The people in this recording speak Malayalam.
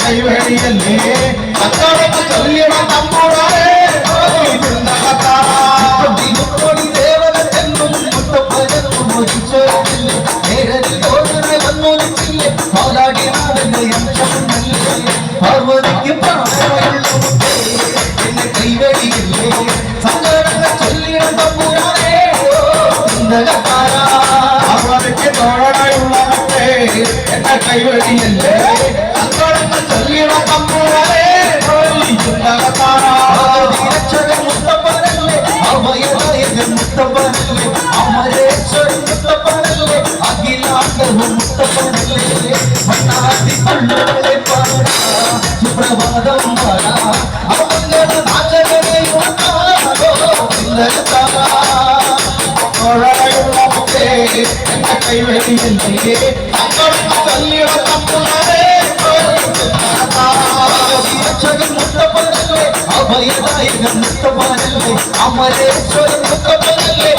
കൈവഴിയല്ലേ അക്കാലത്ത് ചൊല്ലിട തമ്പുരാനെ ദേവത എന്നും മുത്തപ്പനും മോചിച്ചോരില്ലേ നേരത്തിൽ തോന്നനെ വന്നോലിച്ചില്ലേ പാലാടി നാടന്റെ യന്ത്രമല്ലേ പാർവതിക്ക് പ്രാണമുള്ള എന്നെ കൈവഴിയല്ലേ സങ്കടങ്ങൾ ചൊല്ലിട തമ്പുരാനെ പാർവതിക്ക് തോഴനായുള്ള എന്നെ കൈവഴിയല്ലേ അമരേശ്വരൻ മുത്തപ്പനല്ലേ അഖിലാണ്ടവും മുത്തപ്പനല്ലേ മണ്ണാതി കണ്ണുകളെ പാടാ സുപ്രഭാതം പാടാ അവങ്ങളുടെ നാചകനെയും എന്റെ കൈവഴിയല്ലേ കല്ലിട തമ്പുരാനെ മുത്തപ്പനല്ലേ അഭയദായകൻ മുത്തപ്പനല്ലേ അമരേശ്വരൻ മുത്തപ്പനല്ലേ